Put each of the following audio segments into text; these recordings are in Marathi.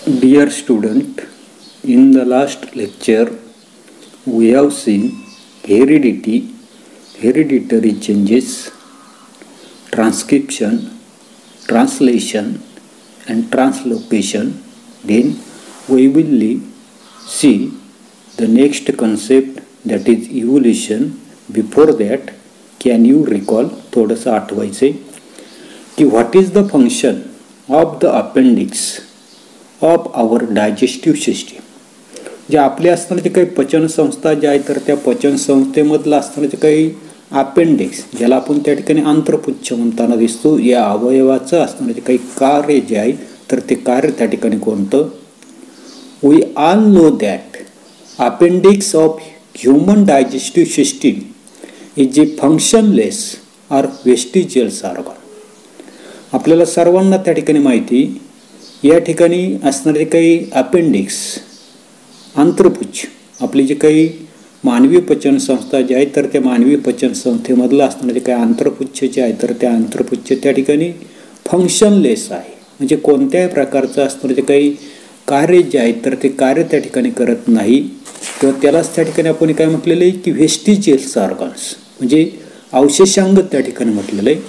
Dear student, in the last lecture we have seen hereditary changes, transcription, translation and translocation. Then we will see the next concept, that is evolution. Before that, can you recall, थोडंसं आठवायचे की what is the function of the appendix of our digestive system. जे आपल्या असणारे काही पचन संस्था ज्या आहेत तर त्या पचन संस्थेमधलं असणारे काही अपेंडिक्स, ज्याला आपण त्या ठिकाणी आंत्रपुच्छ म्हणताना दिसतो, या अवयवाचं असणारे काही कार्य जे आहे तर ते कार्य त्या ठिकाणी कोणतं. We all know that appendix of human digestive system is a functionless or vestigials organ. आपल्याला सर्वांना त्या ठिकाणी माहिती, या ठिकाणी असणारे काही अपेंडिक्स, आंत्रपुच्छ, आपली जे काही मानवी पचन संस्था जे आहे तर त्या मानवी पचन संस्थेमधलं असणारे काही आंत्रपुच्छ जे आहे तर त्या आंत्रपुच्छ त्या ठिकाणी फंक्शनलेस आहे, म्हणजे कोणत्याही प्रकारचं असणारे काही कार्य जे आहे तर ते कार्य त्या ठिकाणी करत नाही, किंवा त्यालाच त्या ठिकाणी आपण काय म्हटलेलं आहे की व्हेस्टिजियल्स ऑर्गन्स, म्हणजे अवशेषांग त्या ठिकाणी म्हटलेलं आहे.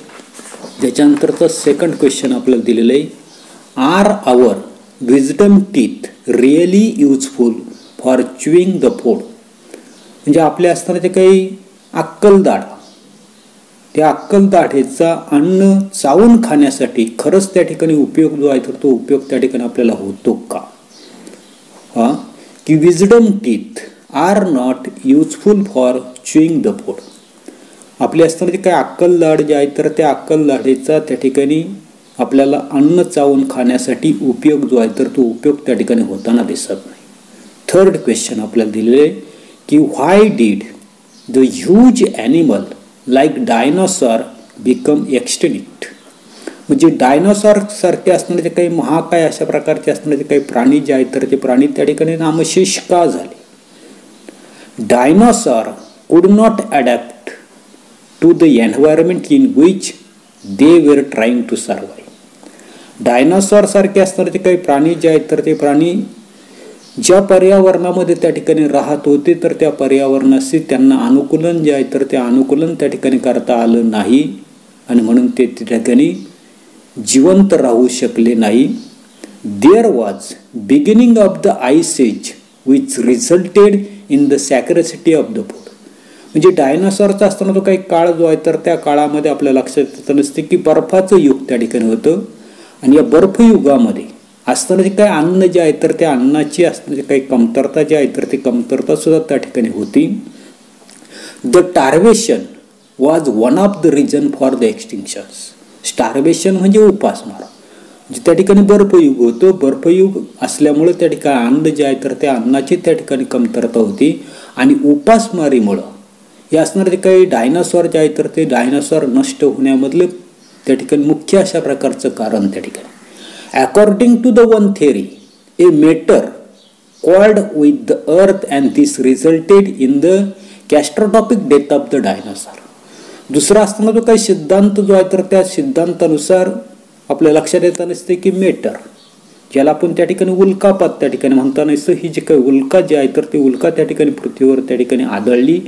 त्याच्यानंतरचं सेकंड क्वेश्चन आपल्याला दिलेलं आहे, are our wisdom teeth really useful for chewing the food. म्हणजे आपल्या असणारे काही अक्कलदाढ, त्या अक्कलदाढेचा अन्न चावून खाण्यासाठी खरंच त्या ठिकाणी उपयोग जो आहे तर तो उपयोग त्या ठिकाणी आपल्याला होतो का. की wisdom teeth are not useful for chewing the food. आपल्या असणारे काही अक्कलदाढ जे आहे तर त्या अक्कलदाढेचा त्या ठिकाणी आपल्याला अन्न चावून खाण्यासाठी उपयोग जो आहे तर तो उपयोग त्या ठिकाणी होताना दिसत नाही. थर्ड क्वेश्चन आपल्याला दिलेले की why did the huge animal like dinosaur become extinct. म्हणजे डायनॉसॉर सारखे असणारे काही महाकाय अशा प्रकारचे असणारे काही प्राणी जे आहेत तर ते प्राणी त्या ठिकाणी नामशेष का झाले. Dinosaur could not adapt to the environment in which they were trying to survive. Dinosaur सारखे असणारे काही प्राणी जे आहेत तर ते प्राणी ज्या पर्यावरणामध्ये त्या ठिकाणी राहत होते तर त्या पर्यावरणाशी त्यांना अनुकूलन जे आहे तर ते अनुकूलन त्या ठिकाणी करता आलं नाही, आणि म्हणून ते त्या ठिकाणी जिवंत राहू शकले नाही. There was beginning of the ice age which resulted in the scarcity of the food. म्हणजे डायनॉसॉरचा असताना तो काही काळ जो आहे तर त्या काळामध्ये आपल्या लक्षात येत नसते की बर्फाचं युग त्या ठिकाणी होतं, आणि या बर्फयुगामध्ये असणारे काही अन्न जे आहे तर त्या अन्नाची असणारी काही कमतरता जी आहे तर ती कमतरता सुद्धा त्या ठिकाणी होती. The starvation was one of the reason for the extinctions. Starvation म्हणजे उपासमार, म्हणजे त्या ठिकाणी बर्फयुग होतं, बर्फयुग असल्यामुळे त्या ठिकाणी अन्न जे आहे तर त्या अन्नाची त्या ठिकाणी कमतरता होती, आणि उपासमारीमुळं हे असणारे काही डायनासॉर जे आहे तर ते डायनासॉर नष्ट होण्यामधलं त्या ठिकाणी मुख्य अशा प्रकारचं कारण त्या ठिकाणी. According to the one theory, a meteor called with the earth and this resulted in the catastrophic death of the dinosaur. दुसरा असताना जो काही सिद्धांत जो आहे तर त्या सिद्धांतानुसार आपल्या लक्षात येत नसते की मेटर, ज्याला आपण त्या ठिकाणी उल्कापात त्या ठिकाणी म्हणताना नसतं, ही जी काही उल्का जी आहे तर ती उल्का त्या ठिकाणी पृथ्वीवर त्या ठिकाणी आदळली,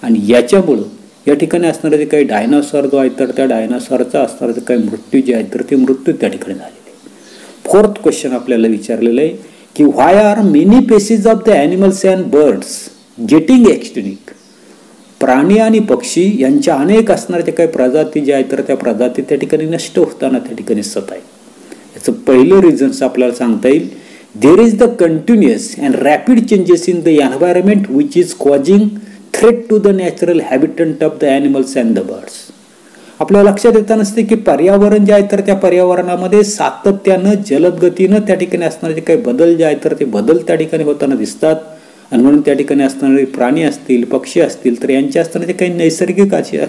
आणि याच्यामुळं या ठिकाणी असणारे जे काही डायनासॉर जो आहे तर त्या डायनासॉरचा असणारे काही मृत्यू जे आहे तर ते मृत्यू त्या ठिकाणी झालेले. फोर्थ क्वेश्चन आपल्याला विचारलेलं आहे की why are many species of the animals and birds getting extinct. प्राणी आणि पक्षी यांच्या अनेक असणारे काही प्रजाती ज्या आहेत तर त्या प्रजाती त्या ठिकाणी नष्ट होताना त्या ठिकाणी सत आहे. याचं पहिलं रिझन्स आपल्याला सांगता येईल, there is the continuous and rapid changes in the environment which is causing threat to the natural habitat of the animals and the birds. आपल्याला लक्षात येत नसते की पर्यावरण जे आहे तर त्या पर्यावरणामध्ये सातत्यानं जलद गतीनं त्या ठिकाणी असणारे काही बदल जे आहेत तर ते बदल त्या ठिकाणी होताना दिसतात, आणि म्हणून त्या ठिकाणी असणारे प्राणी असतील, पक्षी असतील तर यांच्या असणारे काही नैसर्गिक असे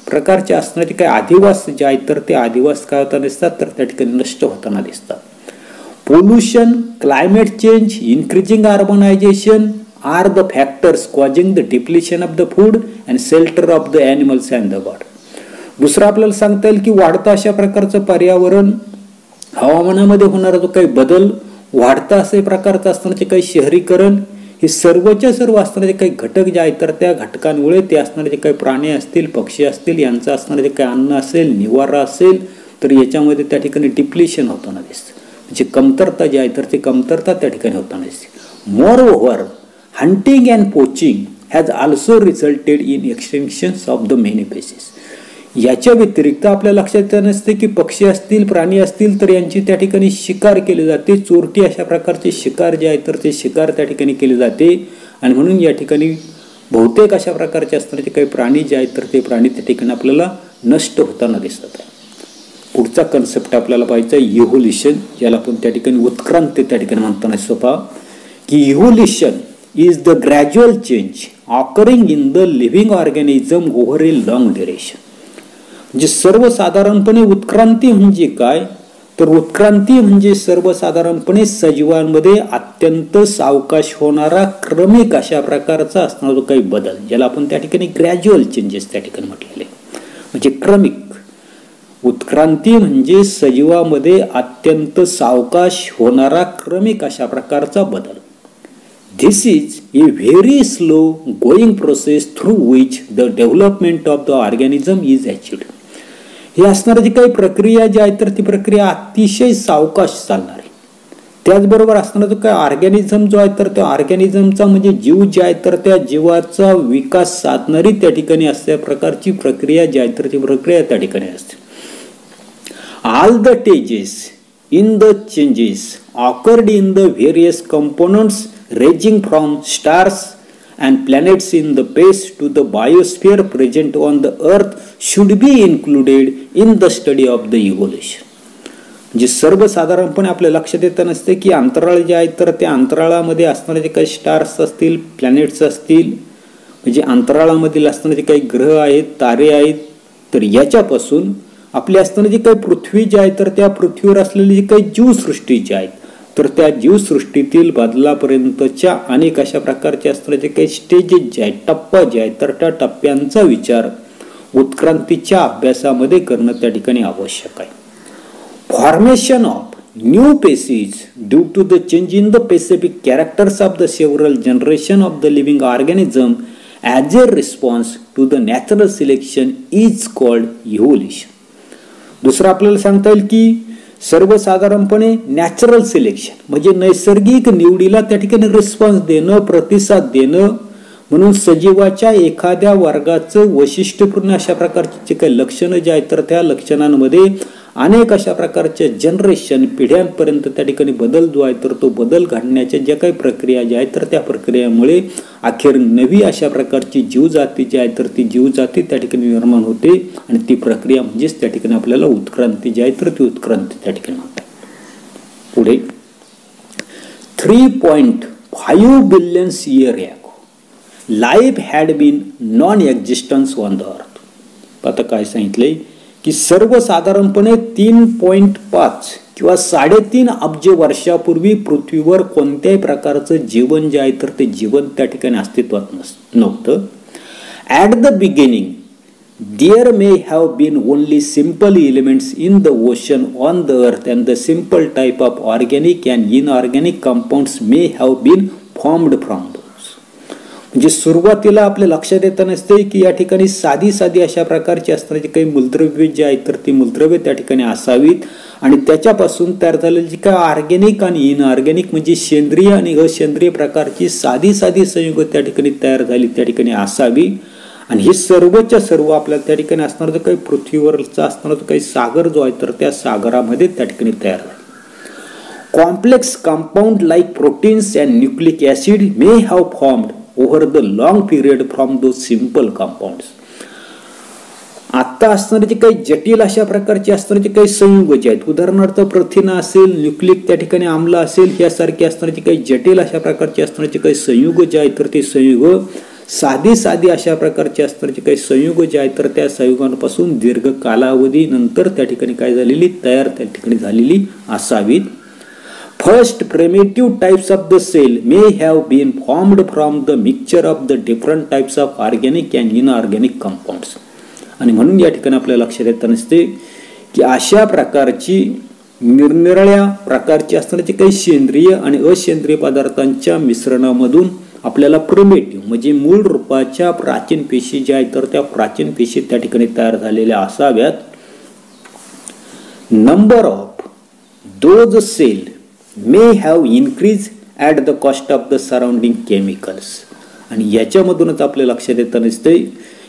प्रकारचे असणारे काही आदिवास जे आहेत तर ते आदिवास काय होताना दिसतात तर त्या ठिकाणी नष्ट होताना दिसतात. Pollution, climate change, increasing urbanization are the factors causing the depletion of the food and shelter of the animals and the bird. दुसरं आपल्याला सांगता येईल की वाढतं अशा प्रकारचं पर्यावरण, हवामानामध्ये होणारा जो काही बदल, वाढतं असे प्रकारचं असणारे काही शहरीकरण, हे सर्वच्या सर्व असणारे काही घटक जे आहेत तर त्या घटकांमुळे ते असणारे जे काही प्राणी असतील, पक्षी असतील, यांचं असणारे जे काही अन्न असेल, निवारा असेल, तर याच्यामध्ये त्या ठिकाणी डिप्लिशन होताना दिसतं, म्हणजे कमतरता जी आहे तर ती कमतरता त्या ठिकाणी होताना दिसते. Moreover hunting and poaching has also resulted in extinctions of the many species. याच्या व्यतिरिक्त आपल्या लक्षात येत नसते की पक्षी असतील, प्राणी असतील, तर यांची त्या ठिकाणी शिकार केली जाते, चोरटी अशा प्रकारचे शिकार जे आहे तर ते शिकार त्या ठिकाणी केले जाते, आणि म्हणून या ठिकाणी बहुतेक अशा प्रकारचे असणारे काही प्राणी जे आहेत तर ते प्राणी त्या ठिकाणी आपल्याला नष्ट होताना दिसत आहे. पुढचा कन्सेप्ट आपल्याला पाहायचा आहे इव्होल्युशन, ज्याला आपण त्या ठिकाणी उत्क्रांती त्या ठिकाणी म्हणताना सोपा की evolution is the gradual change occurring in the living organism over A long duration. म्हणजे सर्वसाधारणपणे उत्क्रांती म्हणजे काय, तर उत्क्रांती म्हणजे सर्वसाधारणपणे सजीवांमध्ये अत्यंत सावकाश होणारा क्रमिक अशा प्रकारचा असणारा जो काही बदल, ज्याला आपण त्या ठिकाणी ग्रॅज्युअल चेंजेस त्या ठिकाणी म्हटलेले, म्हणजे क्रमिक. उत्क्रांती म्हणजे सजीवामध्ये अत्यंत सावकाश होणारा क्रमिक अशा प्रकारचा बदल. This is a very slow going process through which the development of the organism is achieved. ही असणारी जी काही प्रक्रिया जी आहे तर ती प्रक्रिया अतिशय सावकाश चालणार आहे. त्याचबरोबर असणारा जो काही ऑर्गॅनिझम जो आहे तर त्या ऑर्गॅनिझमचा म्हणजे जीव जे आहे तर त्या जीवाचा विकास साधणारी त्या ठिकाणी अशा प्रकारची प्रक्रिया जी आहे तर ती प्रक्रिया त्या ठिकाणी असते. All the stages in the changes occurred in the various components ranging from stars and planets in the space to the biosphere present on the earth should be included in the study of the evolution. म्हणजे सर्वसाधारणपणे आपल्या लक्षात येत नसते की अंतराळ जे आहेत तर त्या अंतराळामध्ये असणारे जे काही स्टार्स असतील, प्लॅनेट्स असतील, म्हणजे अंतराळामधील असणारे जे काही ग्रह आहेत, तारे आहेत, तर याच्यापासून आपली असणारी जी काही पृथ्वी जी आहे तर त्या पृथ्वीवर असलेली जी काही जीवसृष्टी जी आहेत तर त्या जीवसृष्टीतील बदलापर्यंतच्या अनेक अशा प्रकारचे असणारे जे काही स्टेजेस जे आहेत, टप्पा जे आहेत तर त्या टप्प्यांचा विचार उत्क्रांतीच्या अभ्यासामध्ये करणं त्या ठिकाणी आवश्यक आहे. Formation of new species due to the change in the specific characters of the several generation of the living organism as a response to the natural selection is called evolution. दुसरं आपल्याला सांगता येईल की सर्वसाधारणपणे नॅचरल सिलेक्शन म्हणजे नैसर्गिक निवडीला त्या ठिकाणी रिस्पॉन्स देणं, प्रतिसाद देणं, म्हणून सजीवाच्या एखाद्या वर्गाचं वैशिष्ट्यपूर्ण अशा प्रकारची जे काही लक्षणं जे आहेत तर त्या लक्षणांमध्ये अनेक अशा प्रकारच्या जनरेशन पिढ्यांपर्यंत त्या ठिकाणी बदल जो आहे तर तो बदल घडण्याच्या ज्या काही प्रक्रिया ज्या आहेत तर त्या प्रक्रियेमुळे अखेर नवी अशा प्रकारची जीवजाती जी आहे तर ती जीवजाती त्या ठिकाणी निर्माण होते, आणि ती प्रक्रिया म्हणजेच त्या ठिकाणी आपल्याला उत्क्रांती जी आहे तर ती उत्क्रांती त्या ठिकाणी म्हणतात. पुढे 3.5 billion years ago life had been non-existence on the earth. आता काय सांगितलंय की सर्वसाधारणपणे 3.5 किंवा 3.5 अब्ज वर्षापूर्वी पृथ्वीवर कोणत्याही प्रकारचं जीवन जे आहे तर ते जीवन त्या ठिकाणी अस्तित्वात नव्हतं. At the beginning there may have been only simple elements in the ocean on the earth and the simple type of organic and inorganic compounds may have been formed from those. म्हणजे सुरुवातीला आपल्या लक्षात येत नसते की या ठिकाणी साधी अशा प्रकारची असणारी काही मूलद्रव्य जे आहेत तर ती मूलद्रव्य त्या ठिकाणी असावीत, आणि त्याच्यापासून तयार झालेली जी काय ऑर्गॅनिक आणि इनऑर्गॅनिक म्हणजे सेंद्रिय आणि असेंद्रिय प्रकारची साधी संयुग त्या ठिकाणी तयार झाली त्या ठिकाणी असावी. आणि हे सर्वच्या सर्व आपल्याला त्या ठिकाणी असणारा जो काही पृथ्वीवरचा असणारा जो काही सागर जो आहे तर त्या सागरामध्ये त्या ठिकाणी तयार झाला. Complex compound like proteins and nucleic acid may have formed over the long period from those simple compounds. आता असणारे जे काही जटिल अशा प्रकारचे असणारे जे काही संयुग जे आहेत, उदाहरणार्थ प्रथिना असेल, न्यूक्लिक त्या ठिकाणी आम्ल असेल, यासारखे असणारे जे काही जटिल अशा प्रकारचे असणारे जे काही संयुग जे आहेत तर ते संयुग साधी अशा प्रकारचे असणारे जे काही संयुग जे आहेत तर त्या संयुगांपासून दीर्घ कालावधी नंतर त्या ठिकाणी काय झालेली तयार त्या ठिकाणी झालेली असावीत. First primitive types of the cell may have been formed from the mixture of the different types of organic and inorganic compounds. आणि म्हणून या ठिकाणी आपल्या लक्षात येत नसते की अशा प्रकारची निरनिराळ्या प्रकारचे असणारे काही सेंद्रिय आणि असेंद्रिय पदार्थांच्या मिश्रणामधून आपल्याला प्रिमेटिव्ह म्हणजे मूळ रूपाच्या प्राचीन पेशी ज्या आहेत तर त्या प्राचीन पेशी त्या ठिकाणी तयार झालेल्या असाव्यात. Number of those cell may have increase at the cost of the surrounding chemicals. आणि याच्यामधूनच आपल्या लक्षात येतं नसते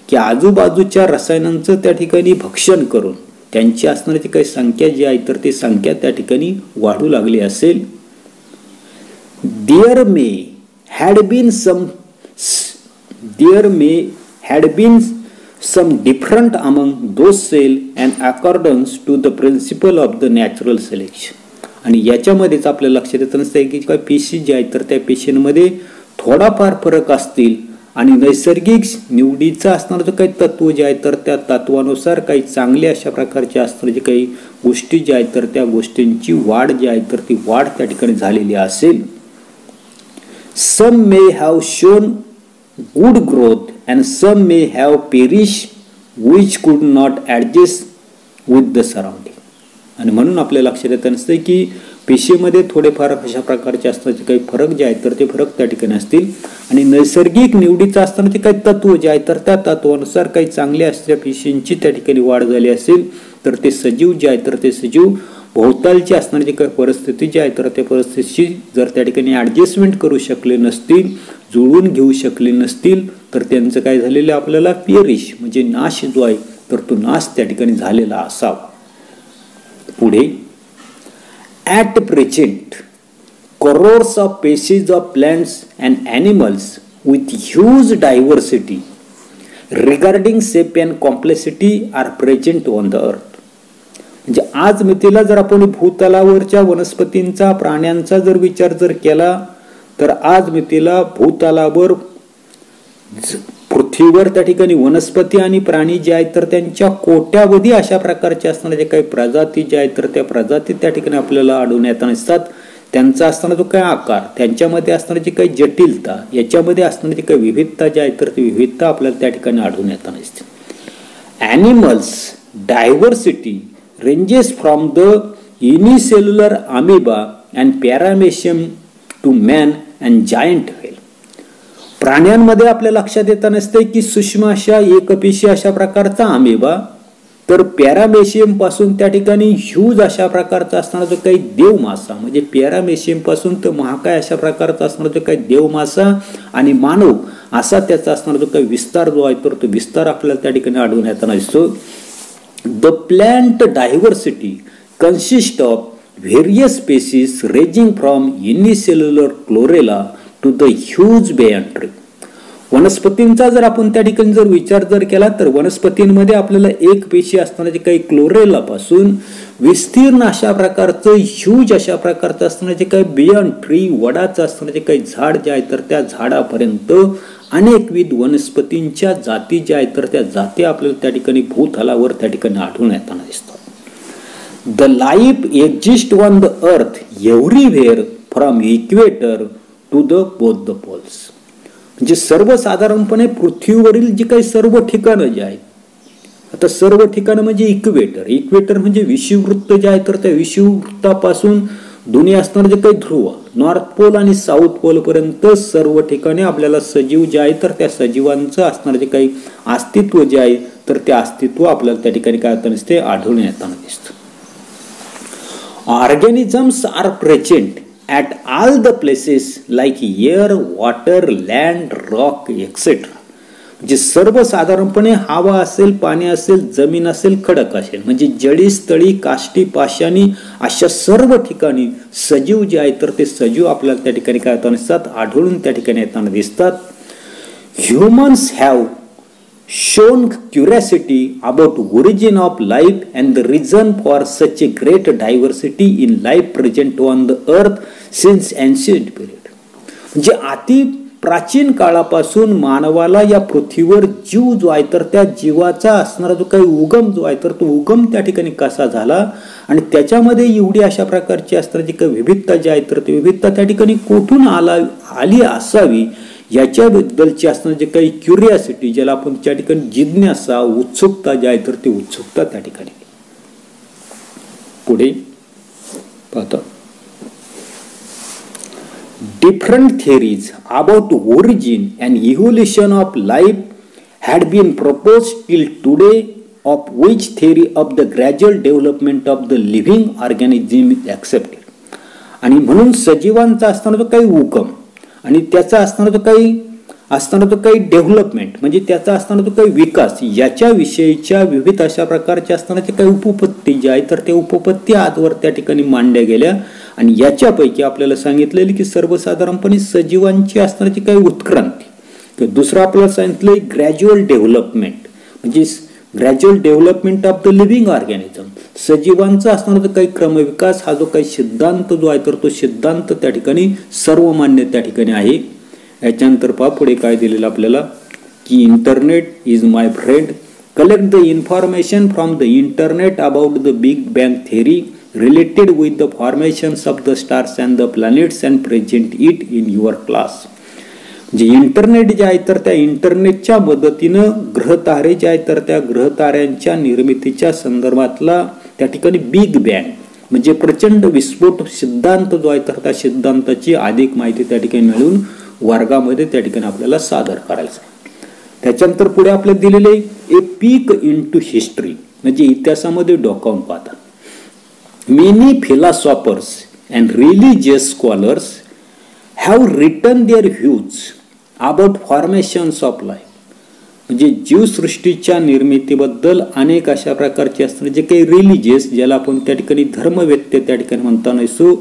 की आजूबाजूच्या रसायनांचं त्या ठिकाणी भक्षण करून त्यांची असणारी काही संख्या जी आहे तर ती संख्या त्या ठिकाणी वाढू लागली असेल. There may had been some different among those cell and accordance to the principle of the natural selection. आणि याच्यामध्येच आपल्याला लक्षात येत नसते की काही पेशी जे आहेत तर त्या पेशींमध्ये थोडाफार फरक असतील आणि नैसर्गिक निवडीचं असणारं जे काही तत्व जे आहे तर त्या तत्वानुसार काही चांगल्या अशा प्रकारचे असणारे जे काही गोष्टी ज्या आहेत तर त्या गोष्टींची वाढ जी आहे तर ती वाढ त्या ठिकाणी झालेली असेल. Some may have shown good growth and some may have perished which could not adjust with the surrounding. आणि म्हणून आपल्या लक्षात येत नसते की पेशीमध्ये थोडेफार अशा प्रकारचे असणारे काही फरक जे आहेत तर ते फरक त्या ठिकाणी असतील आणि नैसर्गिक निवडीचं असणारे काही तत्व जे आहे तर त्या तत्वानुसार काही चांगल्या असलेल्या पेशींची त्या ठिकाणी वाढ झाली असेल तर ते सजीव जे आहे तर ते सजीव भोवतालची असणारी जी काही परिस्थिती जी आहे तर त्या परिस्थितीची जर त्या ठिकाणी ॲडजस्टमेंट करू शकले नसतील, जुळवून घेऊ शकले नसतील तर त्यांचं काय झालेलं आपल्याला पेरिश म्हणजे नाश जो आहे तर तो नाश त्या ठिकाणी झालेला असावा. पुढे at present crores of species of plants and animals with huge diversity regarding shape and complexity are present on the earth. म्हणजे आज मितीला जर आपण भूतलावरच्या वनस्पतींचा प्राण्यांचा जर विचार जर केला तर आज मितीला भूतलावर पृथ्वीवर त्या ठिकाणी वनस्पती आणि प्राणी जे आहेत तर त्यांच्या कोट्यावधी अशा प्रकारचे असणारे जे काही प्रजाती जे आहेत तर त्या प्रजाती त्या ठिकाणी आपल्याला आढळून येत असतात. त्यांचा असणारा जो काही आकार, त्यांच्यामध्ये असणारी जी काही जटिलता, याच्यामध्ये असणारी जी काही विविधता जी आहे तर ती विविधता आपल्याला त्या ठिकाणी आढळून येत असते. Animals diversity ranges from the unicellular amoeba and paramecium to man and giant whale. प्राण्यांमध्ये आपल्या लक्षात येत नसते की सूक्ष्म अशा एकपेशी अशा प्रकारचा अमेबा तर पॅरामेशियम पासून त्या ठिकाणी ह्यूज अशा प्रकारचा असणारा जो काही देव मासा म्हणजे पॅरामेशियम पासून तर महाकाय अशा प्रकारचा असणारा जो काही देव मासा आणि मानव असा त्याचा असणारा जो काही विस्तार जो आहे तर तो विस्तार आपल्याला त्या ठिकाणी आढळून येताना दिसतो. The plant diversity consists of various species ranging from unicellular chlorella to the huge banyan tree. वनस्पतींचा जर आपण त्या ठिकाणी जर विचार जर केला तर वनस्पतींमध्ये आपल्याला एक पेशी असणारे काही क्लोरेला पासून विस्तीर्ण अशा प्रकारचं ह्यूज अशा प्रकारचं असणारे काही बियॉन ट्री वडाचं असणारे काही झाड जे आहे तर त्या झाडापर्यंत अनेकविध वनस्पतींच्या जाती ज्या आहेत तर त्या जाती आपल्याला त्या ठिकाणी भूतलावर त्या ठिकाणी आढळून येताना दिसतात. The life exist on the earth everywhere from equator to the both the poles. म्हणजे सर्वसाधारणपणे पृथ्वीवरील जी काही सर्व ठिकाणं जी आहेत आता सर्व ठिकाणं म्हणजे इक्वेटर म्हणजे विषुववृत्त जे आहे तर त्या विषुववृत्तापासून दोन्ही असणारे जे काही ध्रुव नॉर्थ पोल आणि साऊथ पोल पर्यंत सर्व ठिकाणी आपल्याला सजीव जे आहे तर त्या सजीवांचं असणारे जे काही अस्तित्व जे आहे तर ते अस्तित्व आपल्याला त्या ठिकाणी काय होताना दिसते आढळून येताना दिसतं. Organisms are present at all the places like air, water, land, rock etcetera. म्हणजे सर्वसाधारणपणे हवा असेल, पाणी असेल, जमीन असेल, खडक असेल म्हणजे जडी, स्थळी, काष्टी, पाषाणी अशा सर्व ठिकाणी सजीव जे आहे तर ते सजीव आपल्याला त्या ठिकाणी काय होताना दिसतात आढळून त्या ठिकाणी येताना दिसतात. Humans have shown curiosity about origin of life and the reason for such a great diversity in life present on the earth since ancient period. म्हणजे अति प्राचीन काळापासून मानवाला या पृथ्वीवर जीव जो आहे तर त्या जीवाचा असणारा जो काही उगम जो आहे तर तो उगम त्या ठिकाणी कसा झाला आणि त्याच्यामध्ये एवढी अशा प्रकारची असणारी जी काही विविधता जी आहे तर ती विविधता त्या ठिकाणी कुठून आली असावी याच्याबद्दलची असणारी जे काही क्युरियासिटी ज्याला आपण त्या ठिकाणी जिज्ञासा उत्सुकता जी आहे तर ती उत्सुकता त्या ठिकाणी. पुढे पाहतो. Different theories about origin and evolution of life had been proposed till today, of which theory of the gradual development of the living organism is accepted. आणि म्हणून सजीवांचा असताना तो काही उगम आणि त्याचा असताना तो काही डेव्हलपमेंट म्हणजे त्याचा असताना तो काही विकास याच्या विषयीच्या विविध अशा प्रकारच्या असतानाच्या काही उपपत्ती ज्या आहेत तर त्या उपपत्ती आजवर त्या ठिकाणी मांडल्या गेल्या. आणि याच्यापैकी आपल्याला सांगितलेलं की सर्वसाधारणपणे सजीवांची असतानाची काही उत्क्रांती. दुसरं आपल्याला सांगितलंय ग्रॅज्युअल डेव्हलपमेंट म्हणजे gradual development of the living organism. सजीवांचा असताना काही क्रमविकास हा जो काही सिद्धांत जो आहे तर तो सिद्धांत त्या ठिकाणी सर्वमान्य त्या ठिकाणी आहे. याच्यानंतर पहा पुढे काय दिलेलं आपल्याला की internet is my friend, collect the information from the internet about the big bang theory related with the formations of the stars and the planets and present it in your class. जे इंटरनेट जे आहे तर त्या इंटरनेटच्या मदतीनं ग्रहतारे जे आहेत तर त्या ग्रहताऱ्यांच्या निर्मितीच्या संदर्भातला त्या ठिकाणी बिग बँग म्हणजे प्रचंड विस्फोट सिद्धांत जो आहे तर त्या सिद्धांताची अधिक माहिती त्या ठिकाणी मिळवून वर्गामध्ये त्या ठिकाणी आपल्याला सादर करायचं. त्याच्यानंतर पुढे आपल्याला दिलेले ए पीक इनटू हिस्ट्री म्हणजे इतिहासामध्ये डोकावून पाहतात. Many philosophers and religious scholars have written their views about formations of life. म्हणजे जीवसृष्टीच्या निर्मितीबद्दल अनेक अशा प्रकारचे असतात जे काही रिलिजियस ज्याला आपण त्या ठिकाणी धर्मवेत्ते त्या ठिकाणी म्हणताना असो.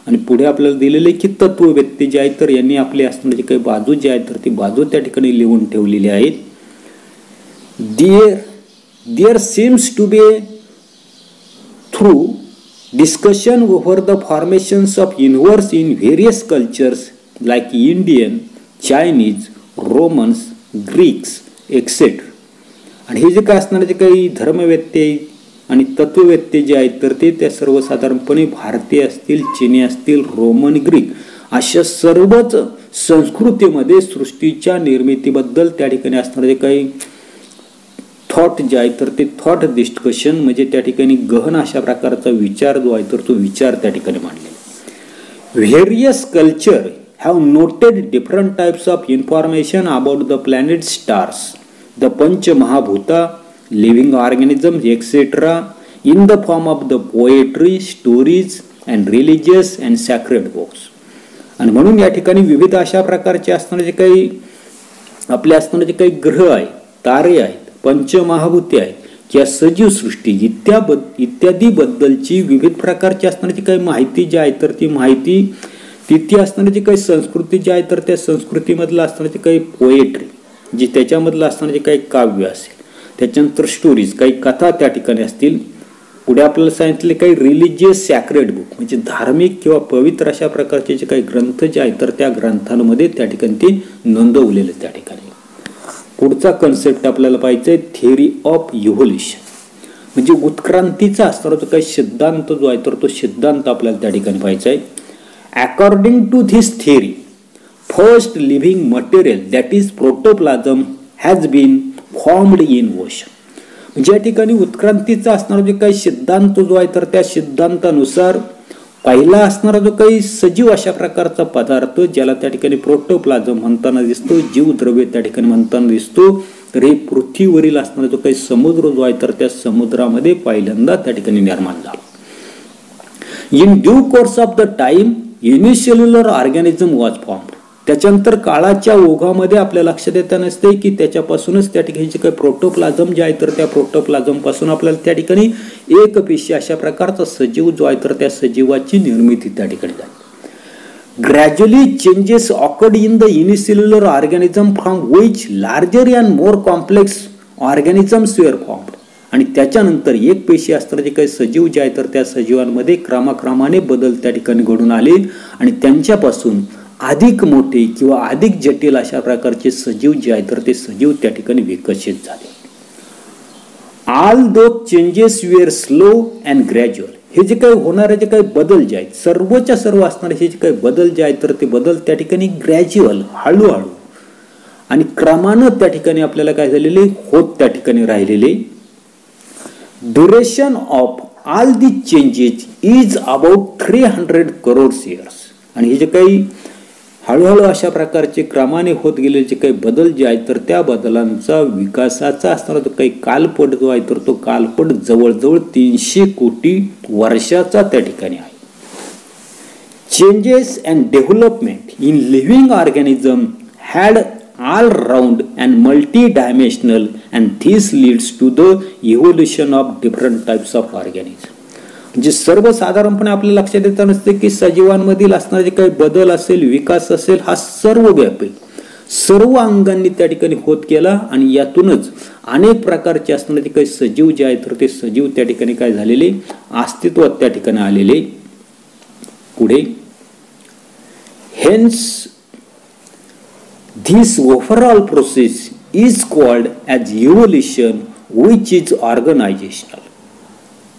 आणि पुढे आपल्याला दिलेले की तत्ववेत्ते जे आहेत तर यांनी आपले असणारे काही बाजू जे आहेत तर ती बाजू त्या ठिकाणी लिहून ठेवलेली आहेत. There seems to be through discussion over the formations of universe in various cultures like Indian, Chinese, Romans, Greeks, etc. आणि हे जे काय असणारे जे काही धर्मवेत्ते आणि तत्ववेत्ते जे आहेत तर ते त्या सर्वसाधारणपणे भारतीय असतील, चीनी असतील, रोमन, ग्रीक अशा सर्वच संस्कृतीमध्ये सृष्टीच्या निर्मितीबद्दल त्या ठिकाणी असणारे काही थॉट जे आहे तर ते थॉट डिस्कशन म्हणजे त्या ठिकाणी गहन अशा प्रकारचा विचार जो आहे तर तो विचार त्या ठिकाणी मांडले. Various culture have noted different types of information about the planet, stars, the पंचमहाभूता, living organisms etcetera in the form of the poetry, stories and religious and sacred books. आणि म्हणून या ठिकाणी विविध अशा प्रकारचे असणारे काही आपल्या असणारे काही ग्रह आहेत, तारे आहेत, पंचमहाभूते आहेत किंवा सजीव सृष्टी इत्यादी बद्दलची विविध प्रकारची असणारी काही माहिती जी आहे तर ती माहिती तिथे असणारी काही संस्कृती जी आहे तर त्या संस्कृतीमधलं असणारी काही पोएट्री जी त्याच्यामधलं असणारे काही काव्य असेल, त्याच्यानंतर स्टोरीज काही कथा त्या ठिकाणी असतील. पुढे आपल्याला सांगितले काही रिलिजियस सॅक्रेड बुक म्हणजे धार्मिक किंवा पवित्र अशा प्रकारचे जे काही ग्रंथ जे आहेत तर त्या ग्रंथांमध्ये त्या ठिकाणी ते नोंदवलेले त्या ठिकाणी. पुढचा कन्सेप्ट आपल्याला पाहिजे थिअरी ऑफ इव्होल्युशन म्हणजे उत्क्रांतीचा असणारा जो काही सिद्धांत जो आहे तर तो सिद्धांत आपल्याला त्या ठिकाणी पाहिजे आहे. According to this theory first living material that is protoplasm has been formed in ocean. म्हणजे या ठिकाणी उत्क्रांतीचा असणारा जो काही सिद्धांत जो आहे तर त्या सिद्धांतानुसार पहिला असणारा जो काही सजीव अशा प्रकारचा पदार्थ ज्याला त्या ठिकाणी प्रोटोप्लाझम म्हणताना दिसतो, जीवद्रव्य त्या ठिकाणी म्हणताना दिसतो, तर हे पृथ्वीवरील असणारा जो काही समुद्र जो आहे तर त्या समुद्रामध्ये पहिल्यांदा त्या ठिकाणी निर्माण झाला. In due course of the time unicellular organism was formed. त्याच्यानंतर काळाच्या ओघामध्ये आपल्या लक्षात येत नसते की त्याच्यापासूनच त्या ठिकाणी जे काही प्रोटोप्लाझम जे आहे तर त्या प्रोटोप्लाझम पासून आपल्याला त्या ठिकाणी एक पेशी अशा प्रकारचा सजीव जो आहे तर त्या सजीवाची निर्मिती त्या ठिकाणी झाली. Gradually changes occurred in the unicellular organism from which larger and more complex organisms were formed. आणि त्याच्यानंतर एक पेशी असणारे जे काही सजीव जे आहे तर त्या सजीवांमध्ये क्रमाक्रमाने बदल त्या ठिकाणी घडून आले आणि त्यांच्यापासून अधिक मोठे किंवा अधिक जटिल अशा प्रकारचे सजीव जे आहेत तर ते सजीव त्या ठिकाणी विकसित झाले. All those changes were slow and gradual. हे जे काही होणारे जे काही बदल जे आहेत सर्वच्या सर्व असणारे हे जे काही बदल जे आहेत तर ते बदल त्या ठिकाणी ग्रॅज्युअल हळूहळू आणि क्रमानं त्या ठिकाणी आपल्याला काय झालेले होत त्या ठिकाणी राहिलेले. Duration of all the changes is about 300 crores years. आणि हे जे काही हळूहळू अशा प्रकारचे क्रमाने होत गेले जे काही बदल जे आहेत तर त्या बदलांचा विकासाचा असणारा जो काही कालपट जो आहे तर तो कालपट जवळजवळ 300 कोटी वर्षाचा त्या ठिकाणी आहे. Changes and development in living organism had all round and multi-dimensional, and this leads to the evolution of different types of organisms. म्हणजे सर्वसाधारणपणे आपल्या लक्षात येत नसते की सजीवांमधील असणारे जे काही बदल असेल विकास असेल हा सर्वव्यापी सर्व अंगांनी त्या ठिकाणी होत गेला आणि यातूनच अनेक प्रकारचे असणारे जे काही सजीव जे आहेत तर ते सजीव त्या ठिकाणी काय झालेले अस्तित्वात त्या ठिकाणी आलेले. पुढे hence this overall process is called as evolution which is organizational.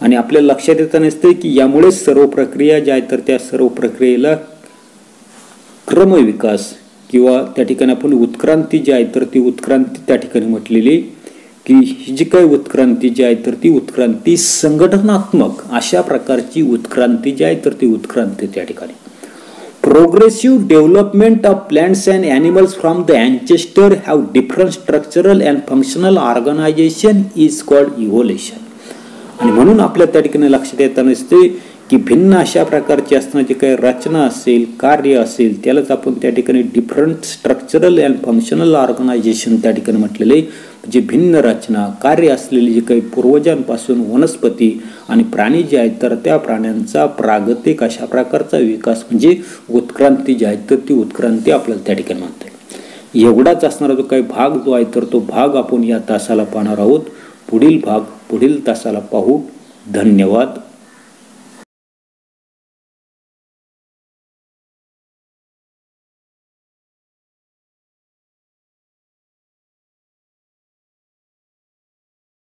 आणि आपल्या लक्षात येत नसते की यामुळे सर्व प्रक्रिया ज्या आहेत तर त्या सर्व प्रक्रियेला क्रमविकास किंवा त्या ठिकाणी आपण उत्क्रांती जी आहे तर ती उत्क्रांती त्या ठिकाणी म्हटलेली की ही जी काही उत्क्रांती जी आहे तर ती उत्क्रांती संघटनात्मक अशा प्रकारची उत्क्रांती जी आहे तर ती उत्क्रांती त्या ठिकाणी. Progressive development of plants and animals from the ancestor have different structural and functional organization is called evolution. आणि म्हणून आपल्या त्या ठिकाणी लक्षात येत नसते की भिन्न अशा प्रकारची असणारी जी काही रचना असेल कार्य असेल त्यालाच आपण त्या ठिकाणी different structural and functional organization त्या ठिकाणी म्हटलेले. जे भिन्न रचना कार्य असलेली जे काही पूर्वजांपासून वनस्पती आणि प्राणी जे आहेत तर त्या प्राण्यांचा प्रागतिक अशा प्रकारचा विकास म्हणजे उत्क्रांती जी आहे तर ती उत्क्रांती आपल्याला त्या ठिकाणी म्हणता येईल. एवढाच असणारा जो काही भाग जो आहे तर तो भाग आपण या तासाला पाहणार आहोत. पुढील भाग पुढील तासाला पाहू. धन्यवाद.